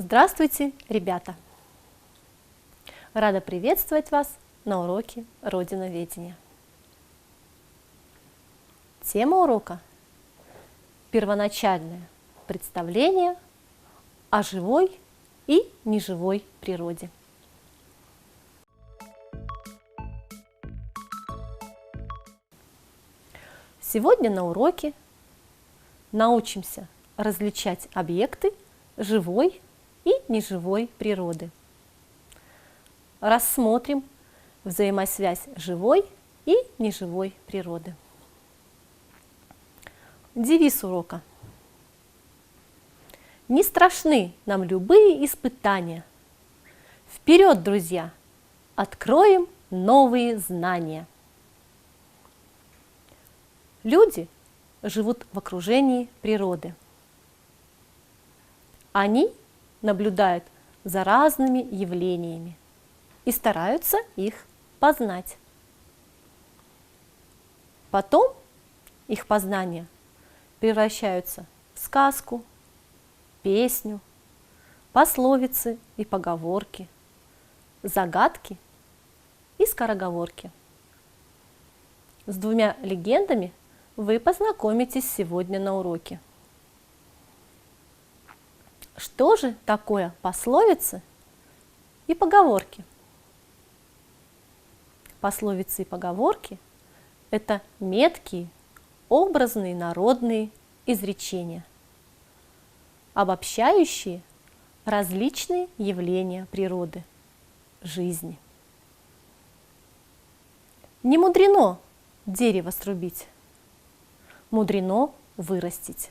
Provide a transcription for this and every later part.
Здравствуйте, ребята! Рада приветствовать вас на уроке Родиноведения. Тема урока – первоначальное представление о живой и неживой природе. Сегодня на уроке научимся различать объекты живой и неживой природы. Рассмотрим взаимосвязь живой и неживой природы. Девиз урока. Не страшны нам любые испытания. Вперед, друзья! Откроем новые знания. Люди живут в окружении природы. Они наблюдают за разными явлениями и стараются их познать. Потом их познания превращаются в сказку, песню, пословицы и поговорки, загадки и скороговорки. С двумя легендами вы познакомитесь сегодня на уроке. Что же такое пословицы и поговорки? Пословицы и поговорки – это меткие, образные народные изречения, обобщающие различные явления природы, жизни. Не мудрено дерево срубить, мудрено вырастить.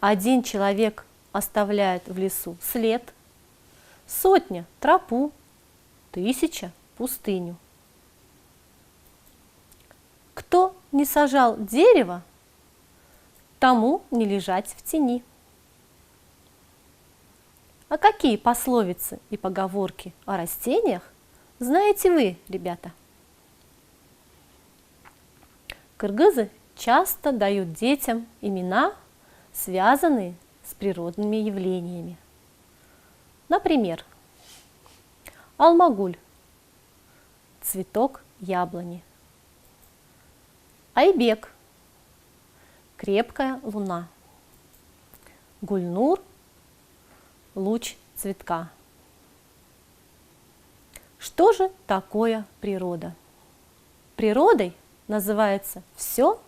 Один человек оставляет в лесу след, сотня – тропу, 1000 – пустыню. Кто не сажал дерево, тому не лежать в тени. А какие пословицы и поговорки о растениях знаете вы, ребята? Кыргызы часто дают детям имена, связанные с природными явлениями. Например, Алмагуль – цветок яблони, Айбек – крепкая луна, Гульнур – луч цветка. Что же такое природа? Природой называется все,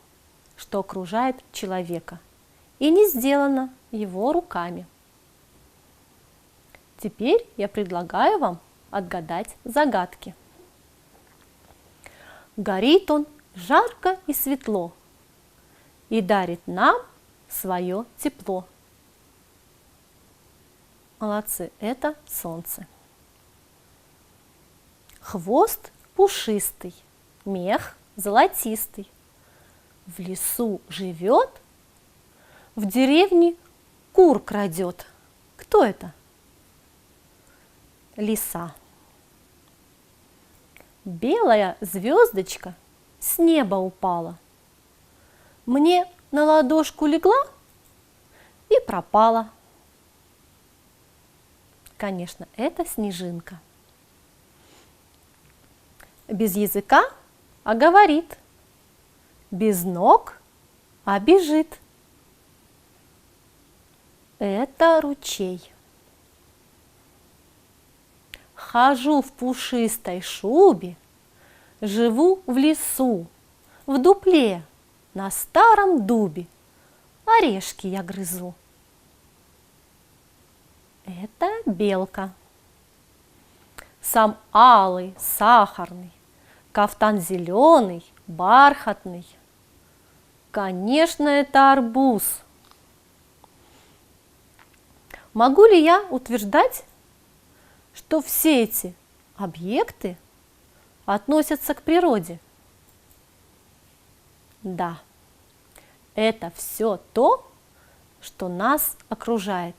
что окружает человека и не сделано его руками. Теперь я предлагаю вам отгадать загадки. Горит он жарко и светло и дарит нам свое тепло. Молодцы, это солнце. Хвост пушистый, мех золотистый, в лесу живет, в деревне кур крадет. Кто это? Лиса. Белая звездочка с неба упала, мне на ладошку легла и пропала. Конечно, это снежинка. Без языка, а говорит, без ног, а бежит. Это ручей. Хожу в пушистой шубе, живу в лесу, в дупле, на старом дубе, орешки я грызу. Это белка. Сам алый, сахарный, кафтан зеленый, бархатный. Конечно, это арбуз. Могу ли я утверждать, что все эти объекты относятся к природе? Да, это все то, что нас окружает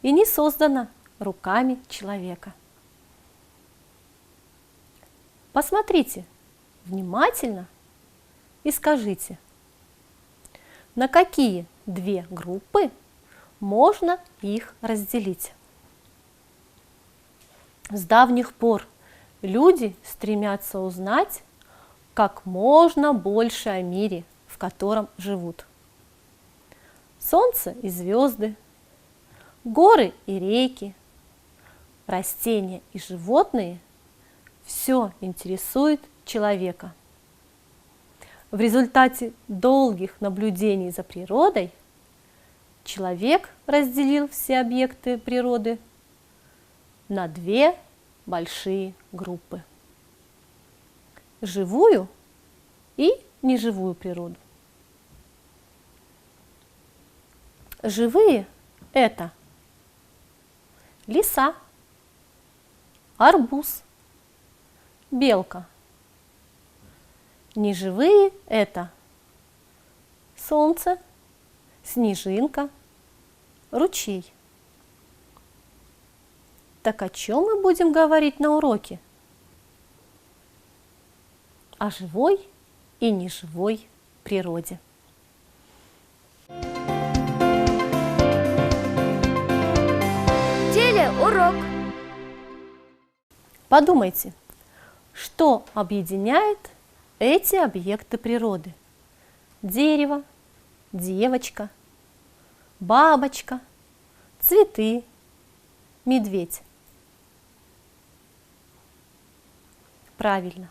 и не создано руками человека. Посмотрите внимательно и скажите, на какие две группы можно их разделить. С давних пор люди стремятся узнать как можно больше о мире, в котором живут. Солнце и звезды, горы и реки, растения и животные – все интересует человека. В результате долгих наблюдений за природой человек разделил все объекты природы на две большие группы – живую и неживую природу. Живые – это лиса, арбуз, белка. Неживые – это солнце, снежинка, ручей. Так о чем мы будем говорить на уроке? О живой и неживой природе. Телеурок. Подумайте, что объединяет эти объекты природы? Дерево, девочка, бабочка, цветы, медведь. Правильно,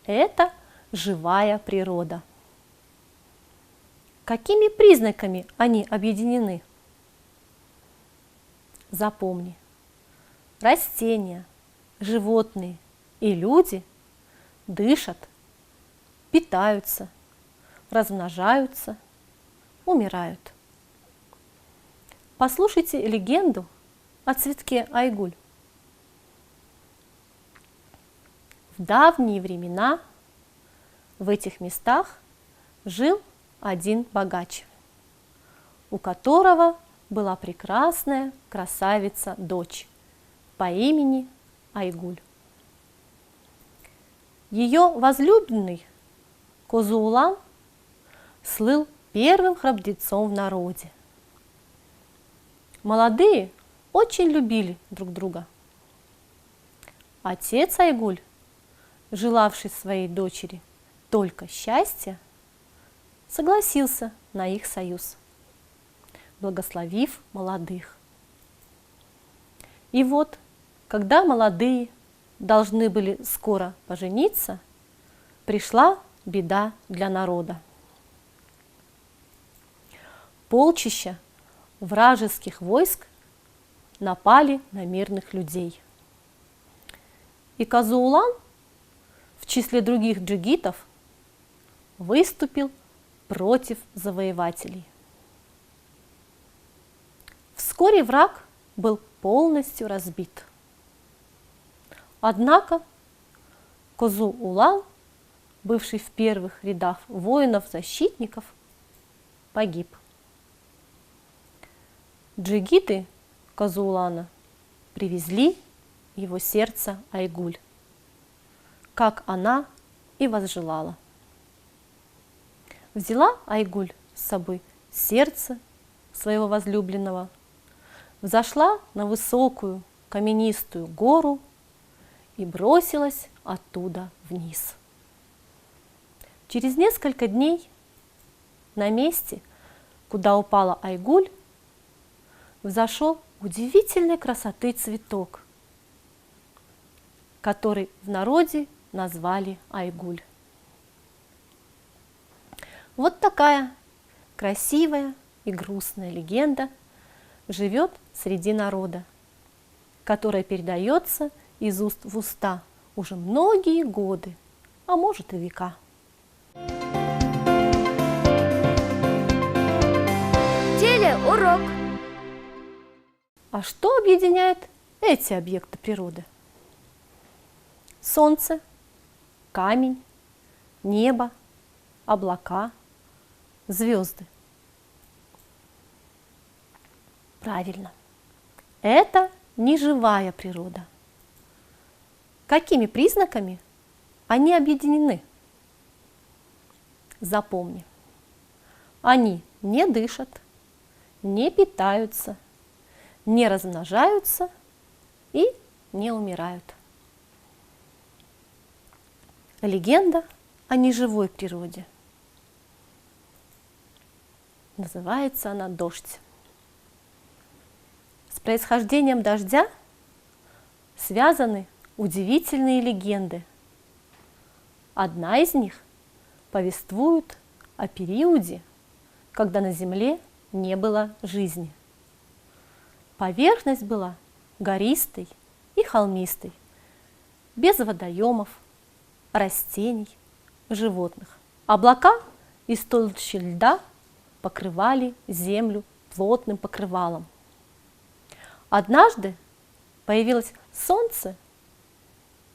это живая природа. Какими признаками они объединены? Запомни, растения, животные и люди дышат, питаются, размножаются, умирают. Послушайте легенду о цветке айгуль. В давние времена в этих местах жил один богач, у которого была прекрасная красавица-дочь по имени Айгуль. Ее возлюбленный Козуулан слыл первым храбрецом в народе. Молодые очень любили друг друга. Отец Айгуль, желавший своей дочери только счастья, согласился на их союз, благословив молодых. И вот, когда молодые должны были скоро пожениться, пришла беда для народа. Полчища вражеских войск напали на мирных людей. И Козуулан в числе других джигитов выступил против завоевателей. Вскоре враг был полностью разбит. Однако Козуулан, бывший в первых рядах воинов-защитников, погиб. Джигиты Козуулана привезли его сердце Айгуль, как она и возжелала. Взяла Айгуль с собой сердце своего возлюбленного, взошла на высокую каменистую гору и бросилась оттуда вниз. Через несколько дней на месте, куда упала Айгуль, взошел удивительной красоты цветок, который в народе назвали Айгуль. Вот такая красивая и грустная легенда живет среди народа, которая передается из уст в уста уже многие годы, а может и века. Телеурок. А что объединяет эти объекты природы? Солнце, камень, небо, облака, звезды. Правильно, это неживая природа. Какими признаками они объединены? Запомни, они не дышат, не питаются, не размножаются и не умирают. Легенда о неживой природе. Называется она «Дождь». С происхождением дождя связаны удивительные легенды. Одна из них повествует о периоде, когда на земле не было жизни. Поверхность была гористой и холмистой, без водоемов, растений, животных. Облака из толщи льда покрывали землю плотным покрывалом. Однажды появилось солнце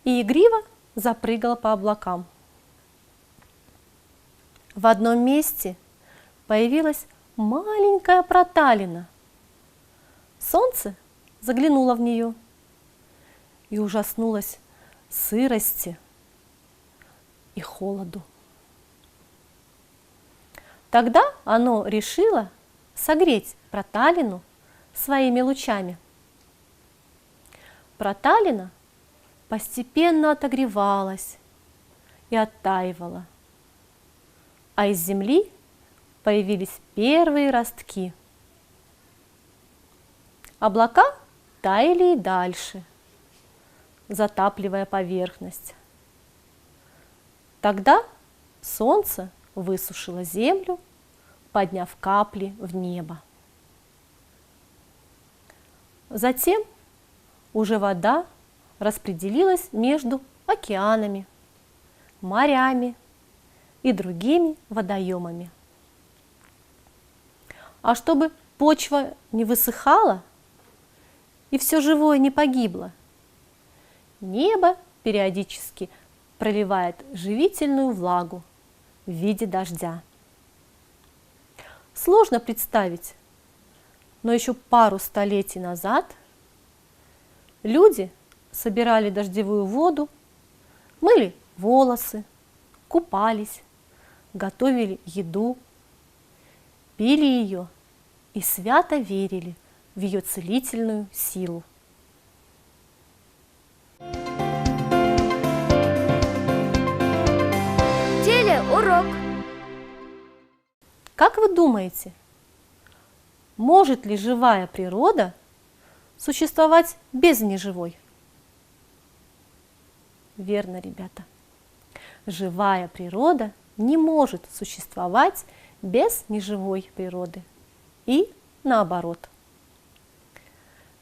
и игриво запрыгало по облакам. В одном месте появилась маленькая проталина. Солнце заглянуло в нее и ужаснулось сырости и холоду. Тогда оно решило согреть проталину своими лучами. Проталина постепенно отогревалась и оттаивала, а из земли появились первые ростки. Облака таяли и дальше, затапливая поверхность. Тогда солнце высушило землю, подняв капли в небо. Затем уже вода распределилась между океанами, морями и другими водоемами. А чтобы почва не высыхала и все живое не погибло, небо периодически проливает живительную влагу в виде дождя. Сложно представить, но еще пару столетий назад люди собирали дождевую воду, мыли волосы, купались, готовили еду, пили ее и свято верили в ее целительную силу. Урок. Как вы думаете, может ли живая природа существовать без неживой? Верно, ребята. Живая природа не может существовать без неживой природы. И наоборот.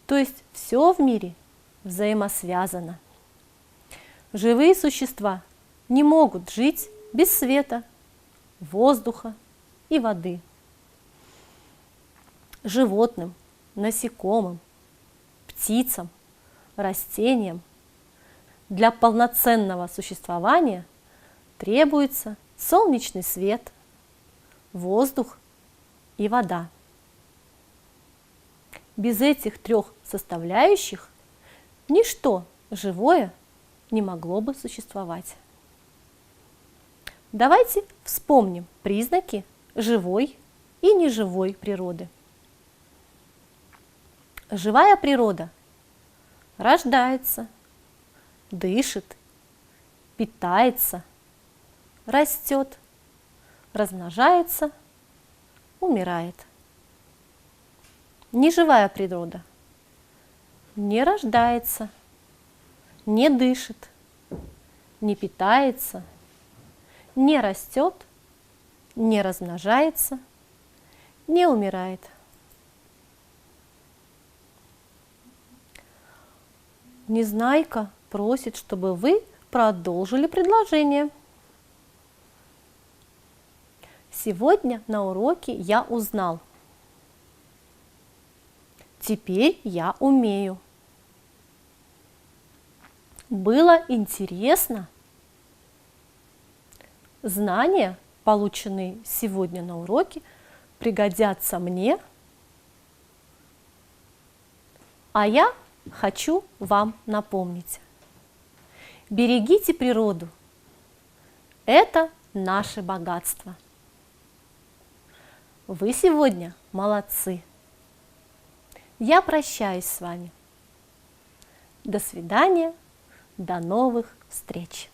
То есть все в мире взаимосвязано. Живые существа не могут жить без света, воздуха и воды. Животным, насекомым, птицам, растениям для полноценного существования требуется солнечный свет, воздух и вода. Без этих трех составляющих ничто живое не могло бы существовать. Давайте вспомним признаки живой и неживой природы. Живая природа рождается, дышит, питается, растет, размножается, умирает. Неживая природа не рождается, не дышит, не питается, не растет, не размножается, не умирает. Незнайка просит, чтобы вы продолжили предложение. Сегодня на уроке я узнал. Теперь я умею. Было интересно. Знания, полученные сегодня на уроке, пригодятся мне, а я хочу вам напомнить. Берегите природу. Это наше богатство. Вы сегодня молодцы. я прощаюсь с вами. До свидания, до новых встреч!